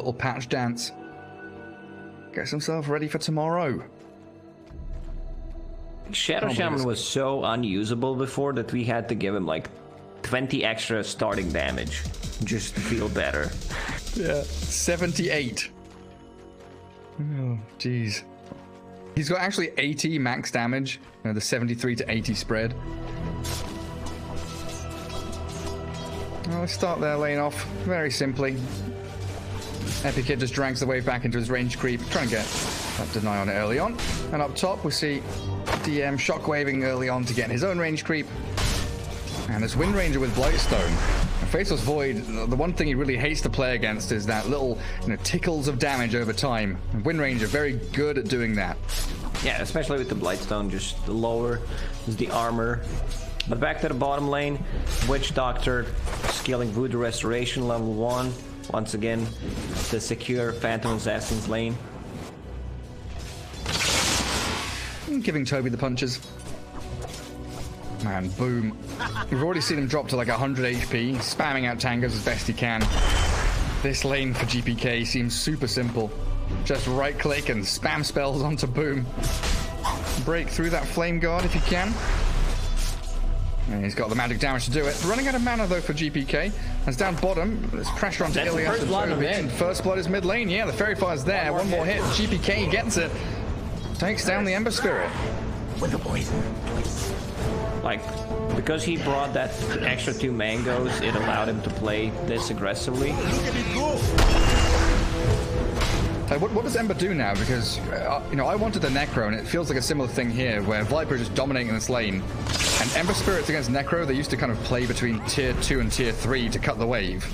Little patch dance. Gets himself ready for tomorrow. Shadow Shaman was so unusable before that we had to give him like 20 extra starting damage just to feel better. Yeah, 78. Oh, jeez. He's got actually 80 max damage, you know, the 73 to 80 spread. Well, let's start their lane off very simply. Epileptick1d just drags the wave back into his range creep, trying to get that deny on it early on. And up top, we see DM shockwaving early on to get his own range creep. And this Wind Ranger with Blightstone. And Faceless Void, the one thing he really hates to play against is that little, tickles of damage over time. And Wind Ranger, very good at doing that. Yeah, especially with the Blightstone, just the lower is the armor. But back to the bottom lane, Witch Doctor scaling Voodoo Restoration level 1. Once again, the secure Phantom Assassin's lane. Giving Toby the punches. Man, boom. We've already seen him drop to like 100 HP, spamming out tangos as best he can. This lane for GPK seems super simple. Just right click and spam spells onto boom. Break through that flame guard if you can. And he's got the magic damage to do it. Running out of mana though for GPK. As down bottom, there's pressure onto Ilias and Toby. First blood is mid lane. Yeah, the Fairy Fire's there. One more hit. GPK gets it. Takes down the Ember Spirit. With the poison. Like, because he brought that extra 2 mangoes, it allowed him to play this aggressively. What does Ember do now? Because, I wanted the Necro, and it feels like a similar thing here, where Viper is just dominating this lane. And Ember Spirits against Necro, they used to kind of play between tier 2 and tier 3 to cut the wave.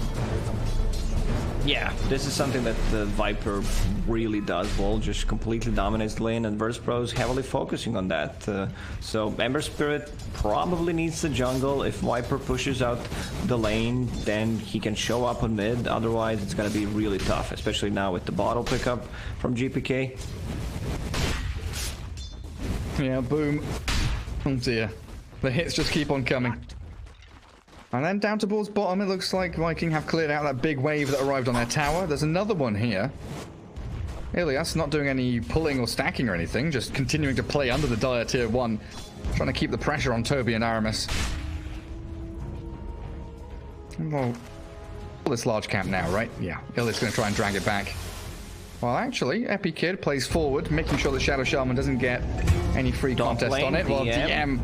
Yeah, this is something that the Viper really does well, just completely dominates the lane, and Verspro is heavily focusing on that. So Ember Spirit probably needs the jungle. If Viper pushes out the lane, then he can show up on mid, otherwise it's gonna be really tough, especially now with the bottle pickup from GPK. Yeah, boom. Oh dear. The hits just keep on coming. And then down towards bottom, it looks like Viking have cleared out that big wave that arrived on their tower. There's another one here. Ilias not doing any pulling or stacking or anything, just continuing to play under the Dire tier 1, trying to keep the pressure on Toby and Aramis. Well, this large camp now, right? Yeah, Ilias going to try and drag it back. Well, actually, Epileptick1d plays forward, making sure that Shadow Shaman doesn't get any free contest on it, while DM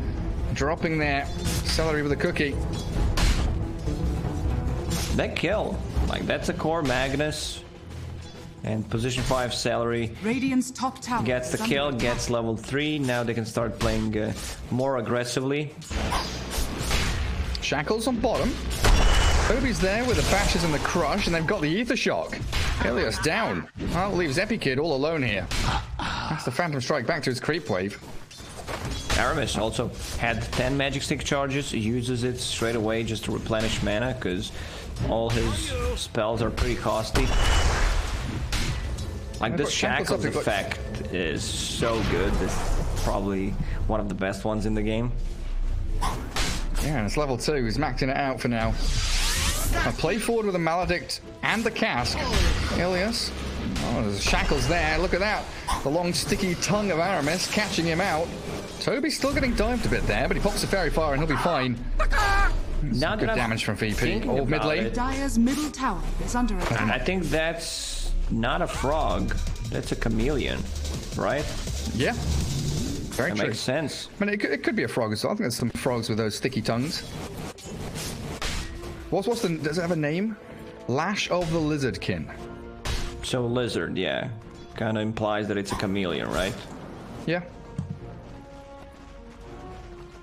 dropping their celery with a cookie. That kill, like that's a core Magnus, and position 5 Celery Radiant's top tower gets the kill, gets level 3. Now they can start playing more aggressively. Shackles on bottom. Toby's there with the bashes and the crush, and they've got the Ether Shock. Ilias down. Well, leaves Epileptick1d all alone here. That's the Phantom Strike back to his creep wave. Aramis also had 10 magic stick charges, uses it straight away just to replenish mana, because all his spells are pretty costly. Like this Shackles effect is so good. This is probably one of the best ones in the game. Yeah, and it's level 2. He's maxing it out for now. Play forward with a Maledict and the Cask. Ilias. Oh, there's Shackles there. Look at that. The long sticky tongue of Aramis catching him out. Toby's still getting dived a bit there, but he pops the Fairy Fire and he'll be fine. Now good damage from VP. Oh, mid lane. Dire's middle tower is under attack. I think that's not a frog. That's a chameleon, right? Yeah. Very true. That makes sense. I mean, it could be a frog as well. I think there's some frogs with those sticky tongues. Does it have a name? Lash of the Lizardkin. So lizard, yeah. Kind of implies that it's a chameleon, right? Yeah.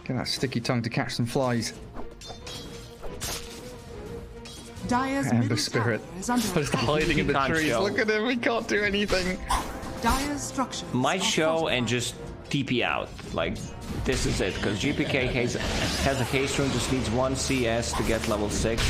Get that sticky tongue to catch some flies. Dire's Ember Spirit. Just hiding in the trees. Show. Look at him, he can't do anything. Dire's structure might show and just TP out. Like, this is it, because GPK has a haste rune, just needs 1 CS to get level 6.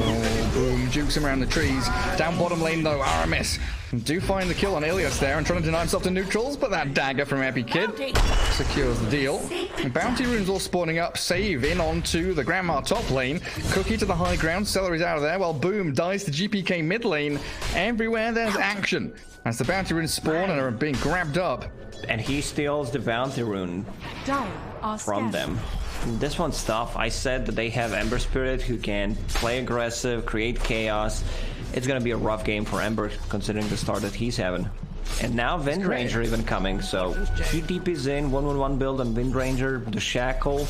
Oh, boom. jukes him around the trees. Down bottom lane though, Aramis do find the kill on Ilias there and trying to deny himself to neutrals, but that dagger from Epileptick1d secures the deal. And bounty runes all spawning up, save in onto the Grandma top lane. Cookie to the high ground, Celery's out of there, while Boom dies to GPK mid lane. Everywhere there's action as the bounty runes spawn and are being grabbed up. And he steals the bounty rune from them. This one's tough. I said that they have Ember Spirit who can play aggressive, create chaos. It's gonna be a rough game for Ember considering the start that he's having. And now Wind Ranger even coming, so 2 DPs in, 1-1-1 build on Wind Ranger, the Shackle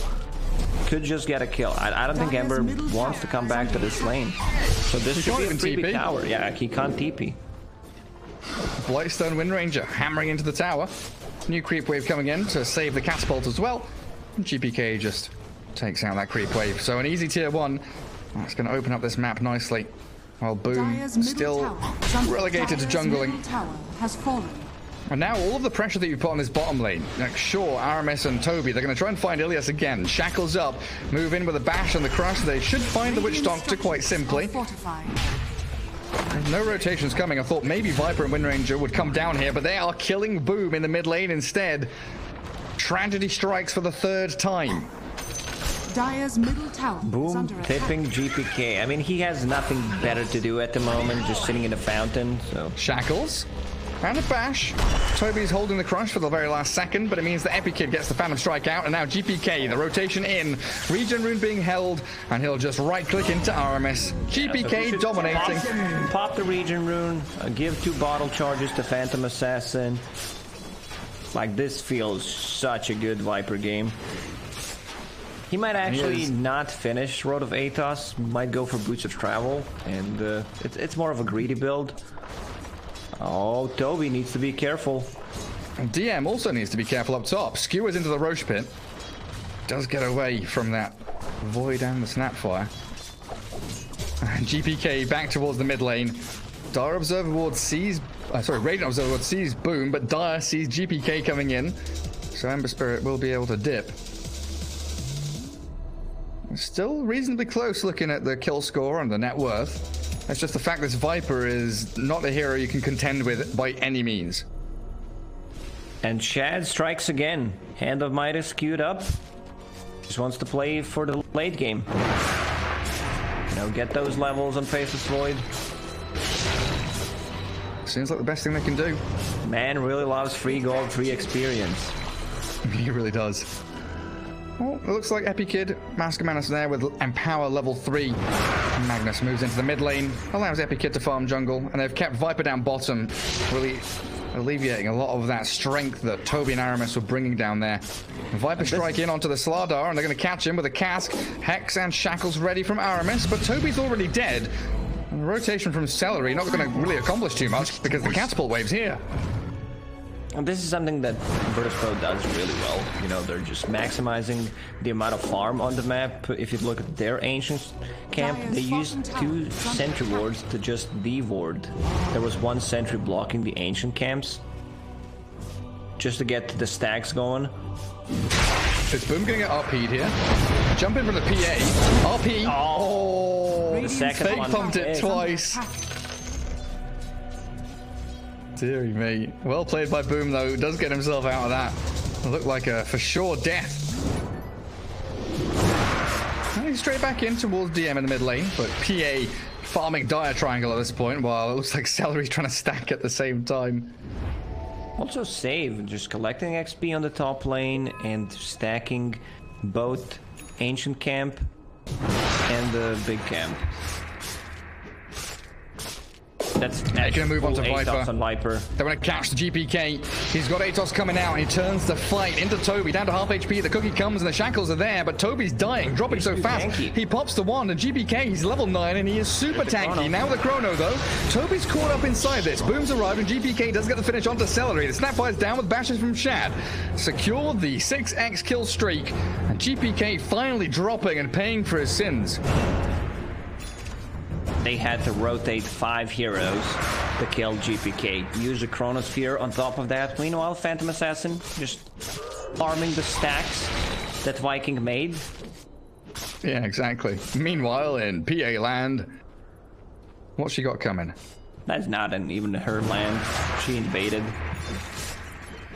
could just get a kill. I don't think Ember wants to come back to this lane. So this should be a freebie tower. Yeah, he can't TP. Blightstone Wind Ranger hammering into the tower. New creep wave coming in to save the catapult as well. And GPK just takes out that creep wave. So an easy tier 1. That's going to open up this map nicely. While Boom still relegated to jungling. And now all of the pressure that you put on this bottom lane, like sure, Aramis and Toby, they're going to try and find Ilias again. Shackles up, move in with a bash and the crush. They should find the Witch Doctor quite simply. No rotations coming. I thought maybe Viper and Wind Ranger would come down here, but they are killing Boom in the mid lane instead. Tragedy strikes for the 3rd time. Dire's middle tower Boom tipping GPK. I mean, he has nothing better to do at the moment, just sitting in a fountain, so... Shackles. And a bash. Toby's holding the crush for the very last second, but it means that Epileptick1d gets the Phantom Strike out, and now GPK, the rotation in. Regen rune being held, and he'll just right-click into Aramis. GPK dominating. Pop the Regen rune, give 2 bottle charges to Phantom Assassin. Like, this feels such a good Viper game. He might actually not finish Road of Athos, might go for Boots of Travel, and it's more of a greedy build. Oh, Toby needs to be careful. And DM also needs to be careful up top. Skewers into the Roche Pit. Does get away from that Void and the Snapfire. And GPK back towards the mid lane. Dire Observer Ward sees... Radiant Observer Ward sees Boom, but Dire sees GPK coming in. So Ember Spirit will be able to dip. Still reasonably close looking at the kill score and the net worth. It's just the fact this Viper is not a hero you can contend with by any means. And Shad strikes again. Hand of Midas queued up. Just wants to play for the late game. You know, get those levels on Faceless Void. Seems like the best thing they can do. Man really loves free gold, free experience. He really does. Well, it looks like Epileptick1d, Mask Manus there with Empower level 3. Magnus moves into the mid lane, allows Epileptick1d to farm jungle, and they've kept Viper down bottom, really alleviating a lot of that strength that Toby and Aramis were bringing down there. Viper strike in onto the Slardar, and they're going to catch him with a cask. Hex and Shackles ready from Aramis, but Toby's already dead. And the rotation from Celery not going to really accomplish too much because the catapult wave's here. And this is something that Virtus.pro does really well. You know, they're just maximizing the amount of farm on the map. If you look at their ancient camp, they used 2 sentry wards to just de-ward. There was 1 sentry blocking the ancient camps just to get the stacks going. Is Boom gonna get RP'd here? Jump in from the PA. RP! Oh! The second fake one pumped it twice. Deary me. Well played by Boom, though. Does get himself out of that. It looked like a for sure death. And he's straight back in towards DM in the mid lane, but PA farming Dire Triangle at this point, while it looks like Celery's trying to stack at the same time. Also save, just collecting XP on the top lane and stacking both Ancient Camp and the big camp. That's they're going to move on to Viper. They want to catch the GPK. He's got Atos coming out, and he turns the fight into Toby. Down to half HP, the cookie comes, and the shackles are there, but Toby's dying, dropping so fast. Tanky. He pops the wand, and GPK, he's level 9, and he is super tanky. Now the chrono, though. Toby's caught up inside this. Boom's arrived, and GPK does get the finish onto Celery. The Snapfire's down with bashes from Shad. Secure the 6x kill streak, and GPK finally dropping and paying for his sins. They had to rotate 5 heroes to kill GPK. Use a Chronosphere on top of that. Meanwhile, Phantom Assassin just farming the stacks that Viking made. Yeah, exactly. Meanwhile, in PA land, What's she got coming? That's not even her land. She invaded.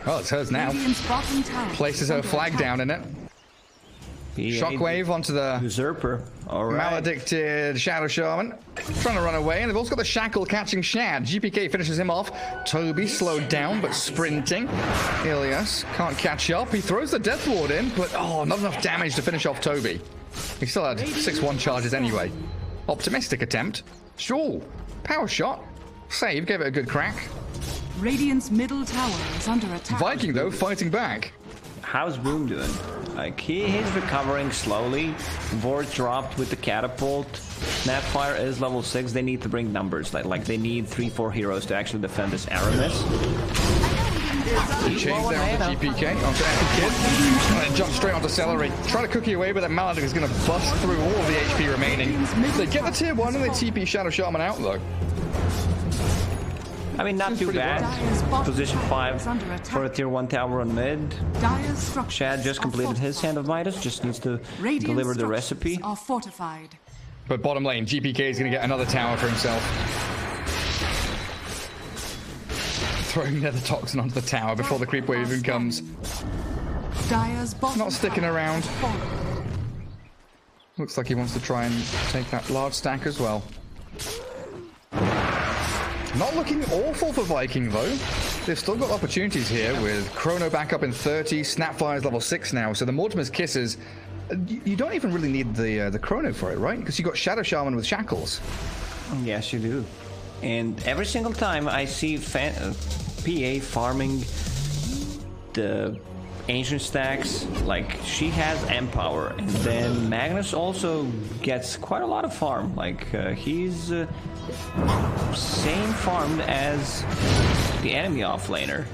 Oh, it's hers now. Radiant's bottom tower Places her flag down in it. Shockwave onto the Usurper. All right. Maledicted Shadow Shaman. Trying to run away, and they've also got the Shackle catching Shad. GPK finishes him off. Toby slowed down, but sprinting. Ilias can't catch up. He throws the Death Ward in, but not enough damage to finish off Toby. He still had 6-1 charges anyway. Optimistic attempt. Sure. Power shot. Save, gave it a good crack. Radiant's middle tower is under attack. Viking, though, fighting back. How's Boom doing? Like, he's recovering slowly. Ward dropped with the catapult. Snapfire is level 6. They need to bring numbers. Like they need 3-4 heroes to actually defend this Aramis. Change down to GPK onto Epikid. And then jump straight onto Celery. Try to cookie away, but that Maledicted is going to bust through all of the HP remaining. They get the tier 1 and they TP Shadow Shaman out, though. I mean, not too bad. Position 5 for a tier 1 tower on mid. Shad just completed his Hand of Midas, just needs to deliver the recipe. Are fortified. But bottom lane, GPK is going to get another tower for himself. Throwing Nether Toxin onto the tower before the creep wave even comes. Not sticking around. Looks like he wants to try and take that large stack as well. Not looking awful for Viking, though. They've still got opportunities here with Chrono back up in 30. Snapfire's level 6 now, so the Mortimer's Kisses... You don't even really need the Chrono for it, right? Because you got Shadow Shaman with Shackles. Yes, you do. And every single time I see PA farming the ancient stacks, like, she has Empower, and then Magnus also gets quite a lot of farm. Like, he's same farmed as the enemy offlaner.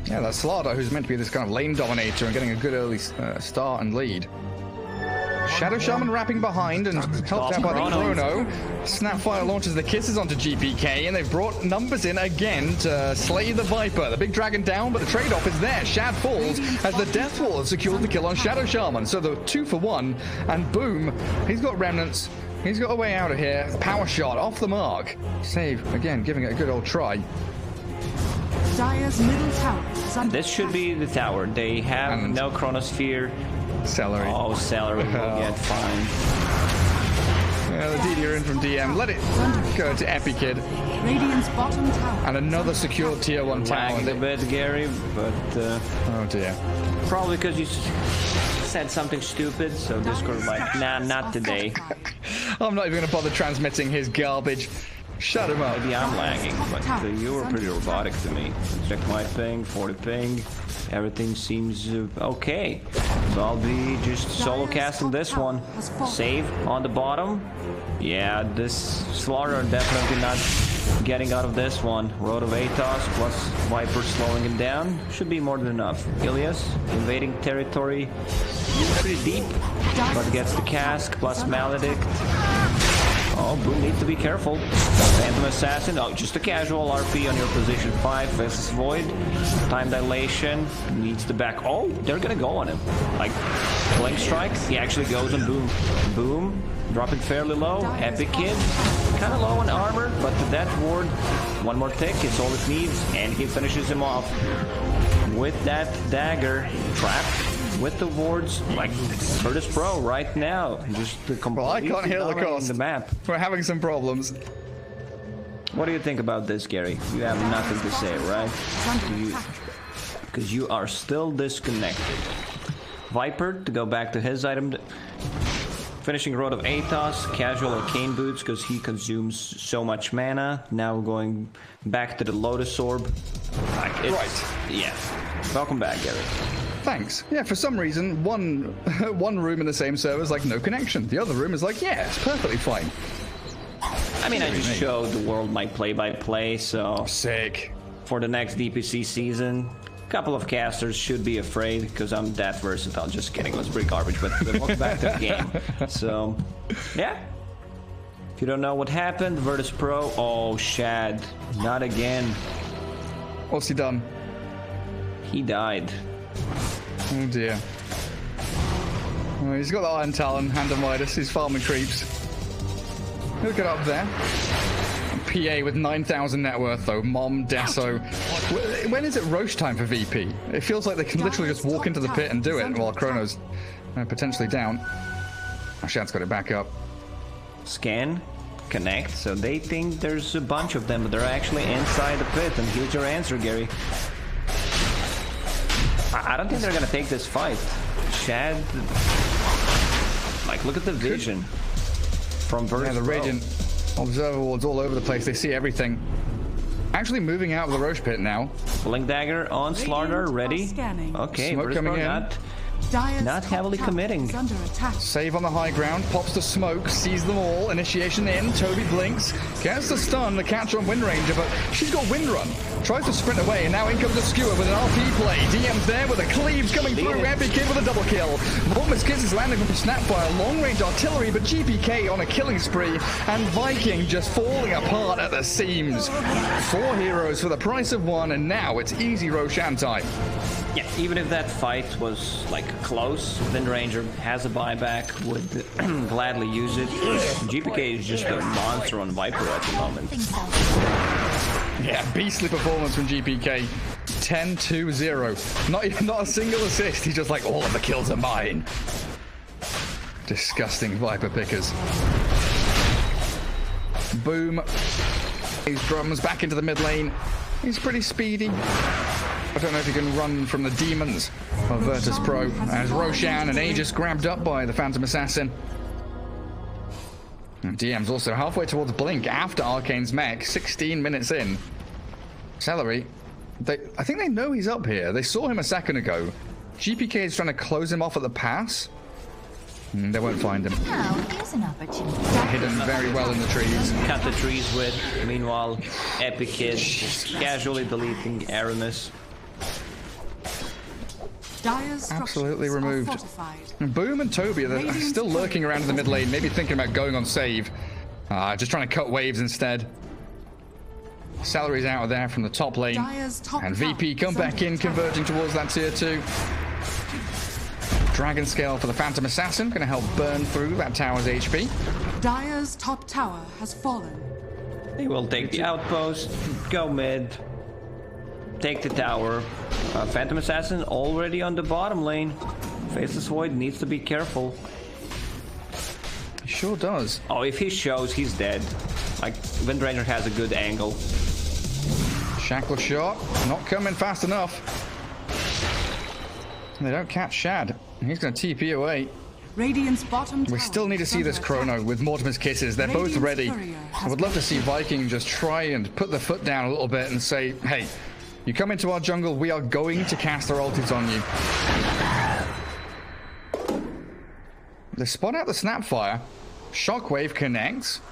Yeah, that's Slaughter, who's meant to be this kind of lane dominator and getting a good early start and lead. Shadow Shaman wrapping behind and helped out by the Chrono. Snapfire launches the Kisses onto GPK, and they've brought numbers in again to slay the Viper. The big dragon down, but the trade-off is there. Shad falls as the Death Wall has secured the kill on Shadow Shaman. So the 2 for 1, and boom, he's got remnants. He's got a way out of here. Power shot off the mark. Save, again, giving it a good old try. Dire's middle tower is under This should be the tower. They have no Chronosphere. Celery. Oh, Celery will get fined. Yeah, the DD are in from DM. Let it go to Epikid. Radiant's bottom tower. And another secure tier 1 tower. Lagging a bit, Gary, but... oh, dear. Probably because you said something stupid, so Discord like, nah, not today. I'm not even going to bother transmitting his garbage. Shut him up. Maybe I'm lagging, but you were pretty robotic to me. Check my ping, 40 ping. Everything seems okay. So I'll be just solo casting this one. Save on the bottom. Yeah, this Slaughter definitely not getting out of this one. Road of Atos plus Viper slowing him down. Should be more than enough. Ilias invading territory. Pretty deep, but gets the cask plus Maledict. Oh, Boom needs to be careful. Phantom Assassin. Oh, just a casual RP on your position 5 versus Void. Time dilation. Needs to back. Oh, they're gonna go on him. Like, Blink Strike. He actually goes on Boom. Boom. Dropping fairly low. Epikid. Kind of low on armor, but the Death Ward. One more tick is all it needs, and he finishes him off with that dagger. Trapped. With the wards, like Curtis Pro right now, just well, I can't hear the cost. The map. We're having some problems. What do you think about this, Gary? You have nothing to say, right? Because you are still disconnected. Viper to go back to his item. Finishing Road of Atos, casual Arcane Boots because he consumes so much mana. Now going back to the Lotus Orb. Like, right. Yeah. Welcome back, Gary. Thanks. Yeah, for some reason, one room in the same server is like no connection. The other room is like, yeah, it's perfectly fine. I mean, I just showed the world my play-by-play, so... Sick. For the next DPC season, a couple of casters should be afraid, because I'm that versatile. Just kidding, let's bring garbage, but welcome back to the game. So, yeah. If you don't know what happened, Virtus Pro, oh, Shad, not again. What's he done? He died. Oh dear. Well, he's got the Iron Talon, Hand of Midas, he's farming creeps. He'll get up there. PA with 9,000 net worth, though. Mom, Deso. When is it Roche time for VP? It feels like they can literally just walk into the pit and do it while Chrono's potentially down. Shad's got it back up. Scan, connect, so they think there's a bunch of them, but they're actually inside the pit. And here's your answer, Gary. I don't think they're gonna take this fight. Shad, like, look at the vision from Verse. Yeah, the Radiant observer wards all over the place. They see everything. Actually moving out of the Roche pit now. Blink Dagger on Slardar, ready. Okay, Smoke coming in. Not heavily committing. Save on the high ground, pops the smoke, sees them all, initiation in, Toby blinks, gets the stun, the catcher on Wind Ranger, but she's got Wind Run. Tries to sprint away, and now in comes the Skewer with an RP play. DM's there with a cleaves coming through, Epikid with a double kill. Mortimer's Kiss is landing from Snapfire, long range artillery, but GPK on a killing spree, and Viking just falling apart at the seams. 4 heroes for the price of 1, and now it's easy Roshan time. Yeah, even if that fight was like close, Wind Ranger has a buyback, would gladly use it. GPK is just a monster on Viper at the moment. Yeah, beastly performance from GPK. 10-2-0. Not a single assist. He's just like, all of the kills are mine. Disgusting Viper pickers. Boom. His drums back into the mid lane. He's pretty speedy. I don't know if he can run from the demons of Virtus Pro. As Roshan and Aegis grabbed up by the Phantom Assassin. And DM's also halfway towards Blink after Arcane's mech, 16 minutes in. Celery, I think they know he's up here. They saw him a second ago. GPK is trying to close him off at the pass. They won't find him. Now, here's an opportunity. Hidden very well in the trees. Cut the trees with. Meanwhile, Epikid just casually deleting Aramis. Absolutely removed. Boom and Toby are still lurking around in the mid lane, maybe thinking about going on save. Just trying to cut waves instead. Salary's out of there from the top lane. And VP come back in, converging towards that tier 2. Dragon Scale for the Phantom Assassin, going to help burn through that tower's HP. Dire's top tower has fallen. They will take the outpost, go mid, take the tower. Phantom Assassin already on the bottom lane. Faceless Void needs to be careful. He sure does. Oh, if he shows, he's dead. Like, Wind Ranger has a good angle. Shackle shot, not coming fast enough. They don't catch Shad. He's going to TP away. Radiant's bottom we still need to see this Chrono with Mortimer's Kisses. They're both ready. I would love to see Viking just try and put the foot down a little bit and say, hey, you come into our jungle, we are going to cast our ultimates on you. They spot out the Snapfire. Shockwave connects.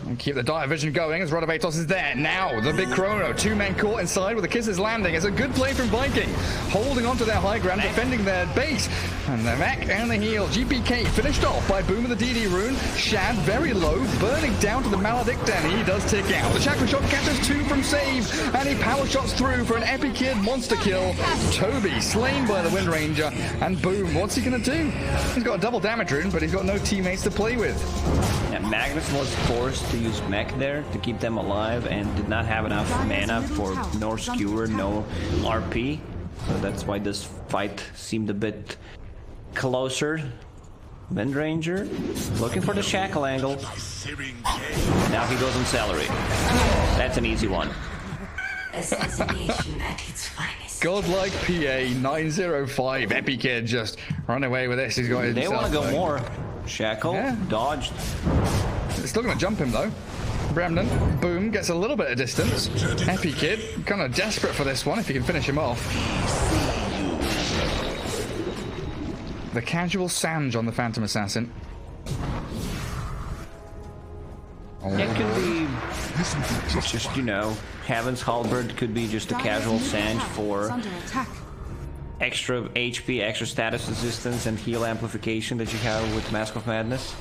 And keep the dire vision going as Rodovatos is there. Now, the big Chrono. 2 men caught inside with the Kisses landing. It's a good play from Viking. Holding onto their high ground, defending their base. And the mech and the heal. GPK finished off by Boom of the DD rune. Shad very low, burning down to the Maledict, and he does tick out. The Shackle shot catches 2 from save, and he power shots through for an Epikid monster kill. Toby slain by the Wind Ranger. And Boom, what's he going to do? He's got a double damage rune, but he's got no teammates to play with. Yeah, Magnus was forced to use mech there to keep them alive and did not have enough mana for no skewer, no RP. So that's why this fight seemed a bit closer. Wind Ranger looking for the shackle angle. Now he goes on Celery. That's an easy one. Assassination at its finest. Godlike PA 905. Epikid just run away with this. He's got his. They want to go more. Shackle, dodged. It's still going to jump him though. Remnant, Boom, gets a little bit of distance. Epikid, kind of desperate for this one if he can finish him off. The casual Sange on the Phantom Assassin. It could be just, you know, Heaven's Halberd could be just a casual Sange for extra HP, extra status resistance, and heal amplification that you have with Mask of Madness.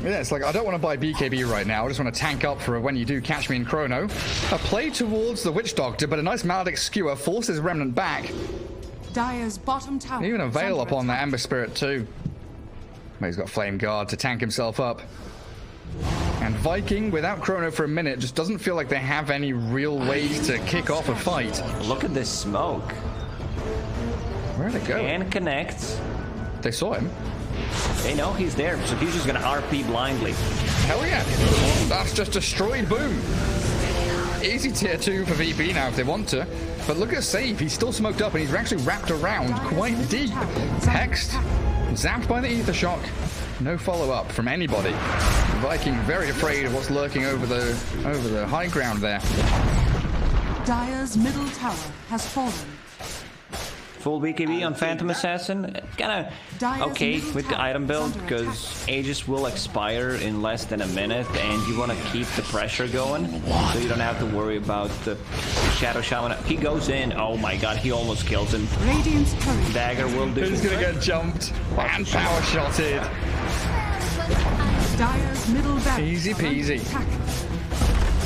Yeah, it's like, I don't want to buy BKB right now. I just want to tank up for when you do catch me in Chrono. A play towards the Witch Doctor, but a nice Maledict Skewer forces Remnant back. Dire's bottom tower. Even a Veil up on that Ember Spirit too. But he's got Flame Guard to tank himself up. And Viking, without Chrono for a minute, just doesn't feel like they have any real ways to kick off a fight. Look at this smoke. Where did it go? And connects. They saw him. They know he's there, so he's just gonna RP blindly. Hell yeah. That's just destroyed Boom. Easy tier 2 for VP now if they want to. But look at save. He's still smoked up and he's actually wrapped around quite deep. Hexed. Zapped by the Ether Shock. No follow-up from anybody. Viking very afraid of what's lurking over the high ground there. Dire's middle tower has fallen. Full BKB on Phantom Assassin, kinda okay with the item build, because Aegis will expire in less than a minute, and you want to keep the pressure going, so you don't have to worry about the Shadow Shaman. He goes in, oh my god, he almost kills him. Radiant's turret. Dagger will do. He's gonna get jumped and power shotted. Dire's middle barracks. Easy peasy.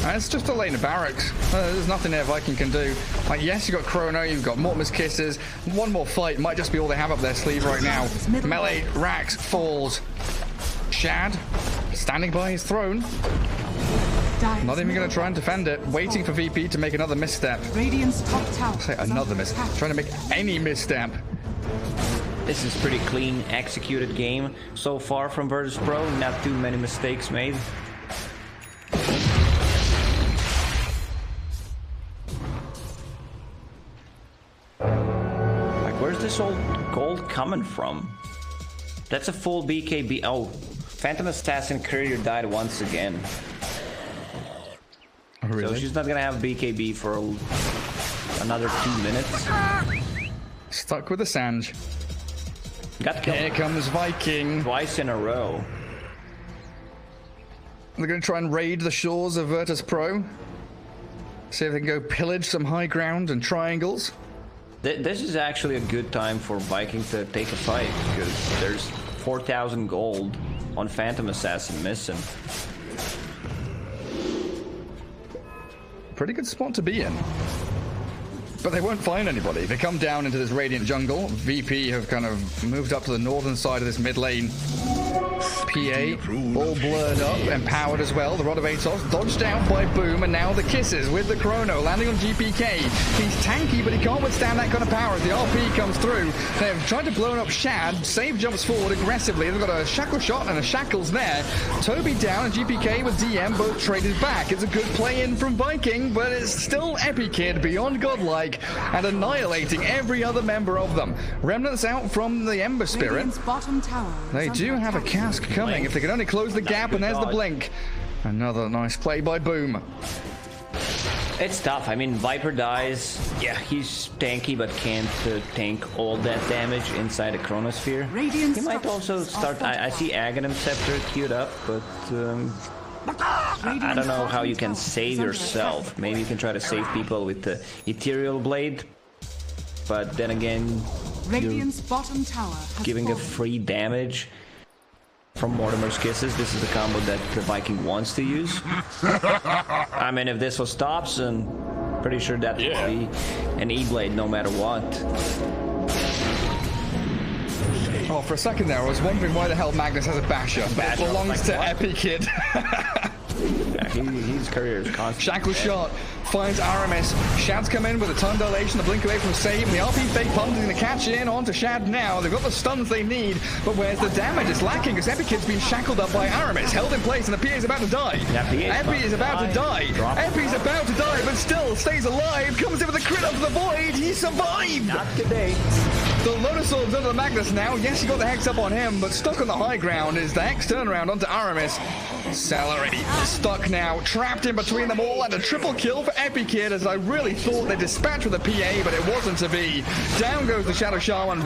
It's just a lane of barracks. There's nothing there Viking can do. Like, yes, you've got Chrono, you've got Mortimer's Kisses. One more fight might just be all they have up their sleeve right now. Melee, Rax, falls. Shad, standing by his throne. Not even going to try and defend it. Waiting for VP to make another misstep. Radiant's top tower. Say another misstep. Trying to make any misstep. This is pretty clean executed game so far from Virtus Pro. Not too many mistakes made. Where's this old gold coming from? That's a full BKB. Oh, Phantom Assassin Courier died once again. Oh, really? So she's not gonna have BKB for another 2 minutes. Stuck with the Sanj. Got killed. Here comes Viking. Twice in a row. They're going to try and raid the shores of Virtus Pro. See if they can go pillage some high ground and triangles. This is actually a good time for Viking to take a fight, because there's 4,000 gold on Phantom Assassin missing. Pretty good spot to be in. But they won't find anybody. They come down into this Radiant jungle. VP have kind of moved up to the northern side of this mid lane. PA, all blurred up, empowered as well. The Rod of Atos dodged out by Boom, and now the Kisses with the Chrono landing on GPK. He's tanky, but he can't withstand that kind of power as the RP comes through. They've tried to blow up Shad. Save jumps forward aggressively. They've got a Shackle Shot and a Shackles there. Toby down and GPK with DM both traded back. It's a good play in from Viking, but it's still Epikid beyond godlike and annihilating every other member of them. Remnants out from the Ember Spirit. Radiant's bottom tower. They do have a cask coming if they can only close the gap, and there's the blink. Another nice play by Boom. It's tough. I mean, Viper dies. Yeah, he's tanky, but can't tank all that damage inside the Chronosphere. He might also start... I see Aghanim Scepter queued up, but... I don't know how you can save yourself. Maybe you can try to save people with the Ethereal Blade. But then again, Radiant's bottom tower giving a free damage from Mortimer's Kisses. This is the combo that the Viking wants to use. I mean, if this was Thompson, pretty sure that would be an E-Blade no matter what. Oh, for a second there, I was wondering why the hell Magnus has a Basher. It belongs to Epikid. Yeah, his career is constant. Shackle Shot finds Aramis. Shad's come in with a time dilation, the blink away from save, and the RP fake pump is going to catch in onto Shad now. They've got the stuns they need, but where's the damage? It's lacking because Epikid's been shackled up by Aramis, held in place, and the PA is about to die. Epi is about to die. Epi's about to die, but still stays alive. Comes in with a crit up to the void. He survived. Not today. The Lotus Orb's under the Magnus now. Yes, you got the Hex up on him, but stuck on the high ground is the Hex turnaround onto Aramis. Celery stuck now, trapped in between them all, and a triple kill for Epikid, as I really thought they dispatched with a PA, but it wasn't to be. Down goes the Shadow Shaman,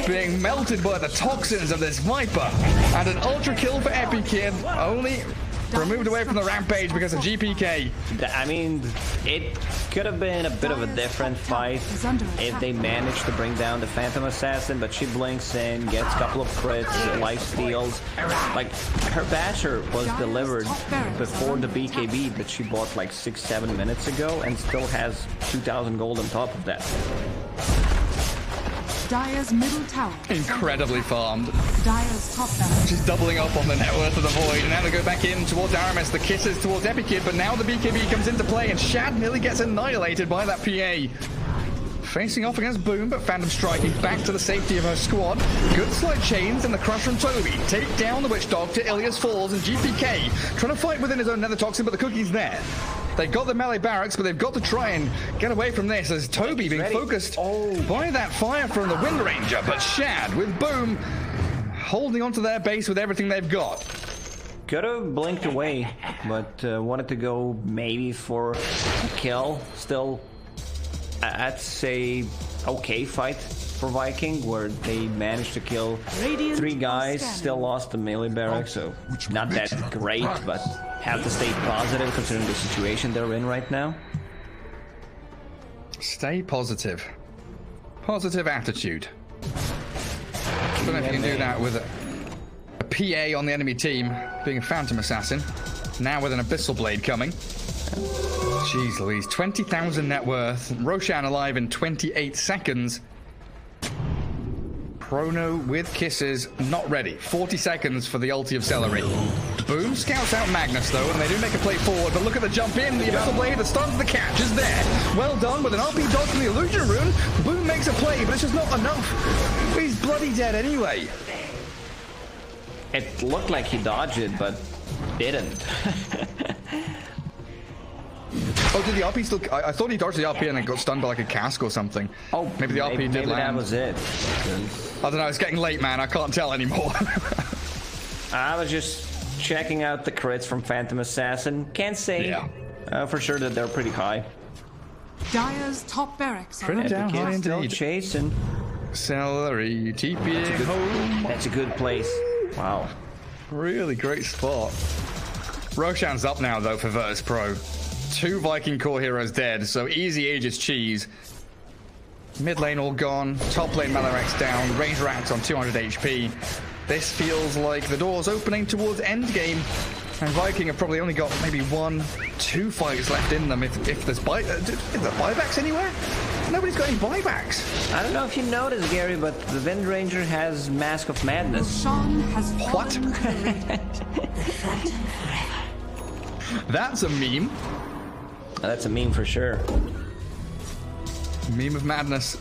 being melted by the toxins of this Viper, and an ultra kill for Epikid, only removed away from the rampage because of GPK. I mean, it could have been a bit of a different fight if they managed to bring down the Phantom Assassin, but she blinks in, gets a couple of crits, life steals. Like, her Basher was delivered before the BKB that she bought like 6-7 minutes ago, and still has 2,000 gold on top of that. Dire's middle tower. Incredibly farmed. Dire's top barracks. She's doubling up on the net worth of the Void. And now they go back in towards Aramis. The kisses towards Epikid. But now the BKB comes into play. And Shad nearly gets annihilated by that PA. Facing off against Boom, but Phantom striking back to the safety of her squad. Good slide chains and the crush from Toby. Take down the Witch Doctor. Ilias falls and GPK trying to fight within his own Nether Toxin, but the cookie's there. They've got the melee barracks, but they've got to try and get away from this as Toby being focused by that fire from the Wind Ranger. But Shad with Boom holding onto their base with everything they've got. Could have blinked away, but wanted to go maybe for a kill. Still, I'd say okay fight for Viking, where they managed to kill 3 guys, still lost the melee barrack, so not that great, but have to stay positive considering the situation they're in right now. Stay positive. Positive attitude. I don't know if you can do that with a PA on the enemy team, being a Phantom Assassin. Now with an Abyssal Blade coming. Jeez Louise, 20,000 net worth. Roshan alive in 28 seconds. Chrono with kisses, not ready. 40 seconds for the ulti of Celery. Boom scouts out Magnus though, and they do make a play forward, but look at the jump in. The Abyssal Blade that starts the catch is there. Well done with an RP dodge from the Illusion Rune. Boom makes a play, but it's just not enough. He's bloody dead anyway. It looked like he dodged it, but didn't. Oh, did the RP still... I thought he dodged the RP and then got stunned by like a cask or something. Oh, maybe the RP did maybe land. That was it. I don't know, it's getting late, man. I can't tell anymore. I was just checking out the crits from Phantom Assassin. Can't say for sure that they're pretty high. Dire's top barracks are Pretty down high Still indeed. chasing. Celery, TPing home. That's a good place. Wow. Really great spot. Roshan's up now, though, for Virtus Pro. 2 Viking core heroes dead, so easy Aegis cheese. Mid lane all gone, top lane Malarex down, Ranger Axe on 200 HP. This feels like the door's opening towards endgame, and Viking have probably only got maybe 1-2 fights left in them if there's is there buybacks anywhere? Nobody's got any buybacks. I don't know if you noticed, Gary, but the Wind Ranger has Mask of Madness. Sean has What? That's a meme. That's a meme for sure. Meme of madness.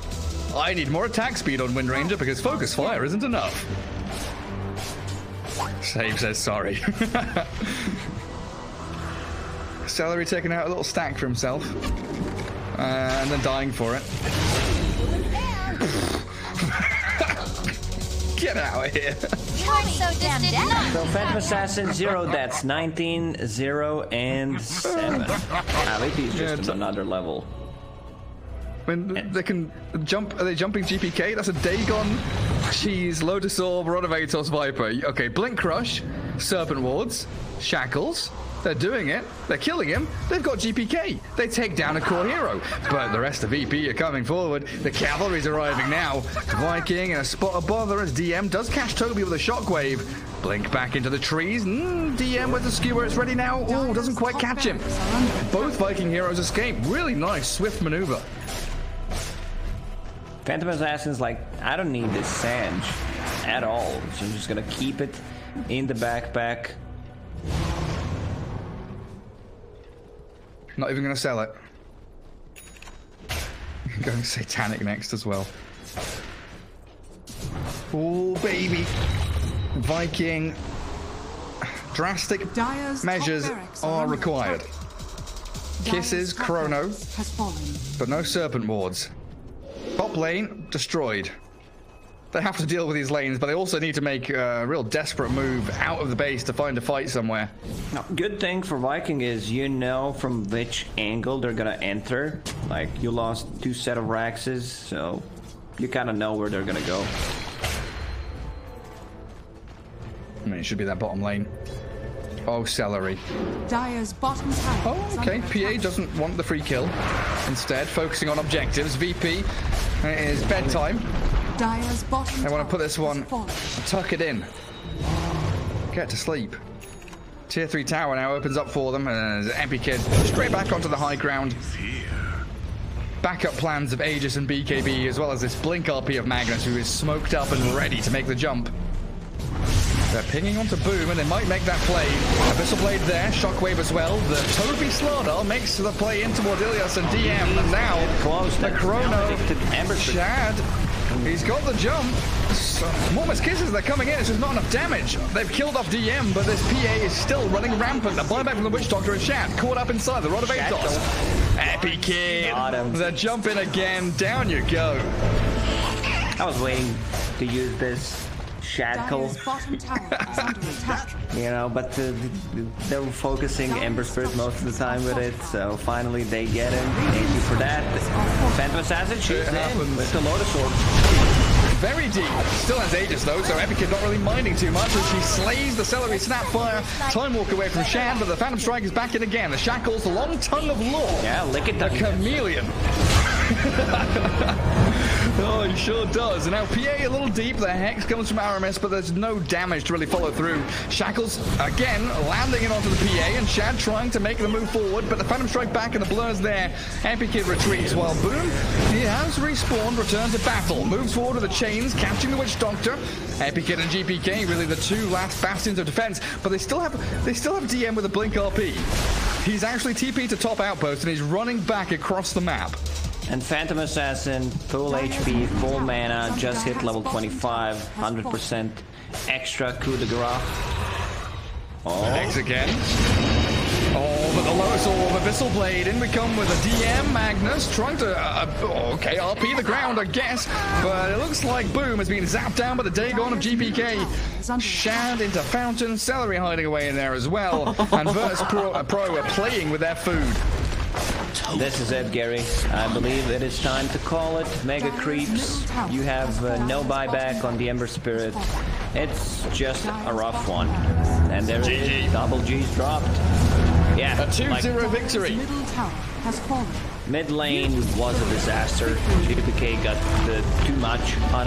I need more attack speed on Wind Ranger because focus fire isn't enough. Save says sorry. Celery taking out a little stack for himself. And then dying for it. Get out of here. So Phantom Assassin 0 deaths, 19, 0, and 7. VP is just on another level. When they can jump, are they jumping GPK? That's a Dagon, Cheese, Lotus Orb, Rodovatos, Viper. Okay, Blink Crush, Serpent Wards, Shackles. They're doing it. They're killing him. They've got GPK. They take down a core hero. But the rest of VP are coming forward. The cavalry's arriving now. Viking in a spot of bother as DM does catch Toby with a shockwave. Blink back into the trees. DM with the skewer. It's ready now. Oh, doesn't quite catch him. Both Viking heroes escape. Really nice, swift maneuver. Phantom Assassin's like, I don't need this Sange at all. So I'm just gonna keep it in the backpack. Not even going to sell it. Going Satanic next as well. Oh, baby. Viking. Drastic measures are required. Kisses, Chrono, but no Serpent Wards. Top lane, destroyed. They have to deal with these lanes, but they also need to make a real desperate move out of the base to find a fight somewhere. Now, good thing for Viking is you know from which angle they're gonna enter. Like, you lost 2 set of Raxes, so you kind of know where they're gonna go. I mean, it should be that bottom lane. Oh, Celery. Dire's bottom tower. Oh, okay. PA doesn't want the free kill. Instead, focusing on objectives. VP, it is bedtime. Dire's bottom I want to put this one, tuck it in. Get to sleep. Tier 3 tower now opens up for them, and Epikid straight back onto the high ground. backup plans of Aegis and BKB, as well as this Blink RP of Magnus, who is smoked up and ready to make the jump. They're pinging onto Boom, and they might make that play. Abyssal Blade there, Shockwave as well. The Toby Slardar makes the play in towards Ilias and DM, and now the Chrono, Shad, he's got the jump. Mormus Kisses, they're coming in, it's just not enough damage. They've killed off DM, but this PA is still running rampant. The buyback from the Witch Doctor and Shad, caught up inside the Rod of Aethos. Epic Kid, they're jumping again, down you go. I was waiting to use this shackle, you know, but they were focusing Ember Spirit most of the time with it, so finally they get him. Thank you for that. Phantom Assassin shoots in with the Lotus Orb. Very deep. Still has Aegis though, so Epic Kid not really minding too much as she slays the Celery Snapfire. Time walk away from Shad, but the Phantom Strike is back in again. The Shackles, the Long Tongue of Law. Yeah, lick it. The Chameleon. Oh, he sure does. And now PA a little deep. The Hex comes from Aramis, but there's no damage to really follow through. Shackles, again, landing it onto the PA, and Shad trying to make the move forward, but the Phantom Strike back and the blur's there. Epic Kid retreats while Boom, he has respawned, returns to battle, moves forward with the chains, catching the Witch Doctor. Epic Kid and GPK, really the two last bastions of defense, but they still have DM with a Blink RP. He's actually TP to top outpost, and he's running back across the map. And Phantom Assassin, full HP, full mana, just hit level 25, 100% extra coup de grace. Oh. Hex again. Oh, but the Lotus Orb, Abyssal Blade, in we come with a DM, Magnus, trying to, okay, RP the ground, I guess, but it looks like Boom has been zapped down by the Dagon of GPK. Shad into Fountain, Celery hiding away in there as well, and Verse Pro are playing with their food. This is it, Gary. I believe it is time to call it. Mega Creeps. You have no buyback on the Ember Spirit. It's just a rough one. And there it is. Double G's dropped. Yeah. A 2-0 victory. Mid lane was a disaster. GPK got too much out of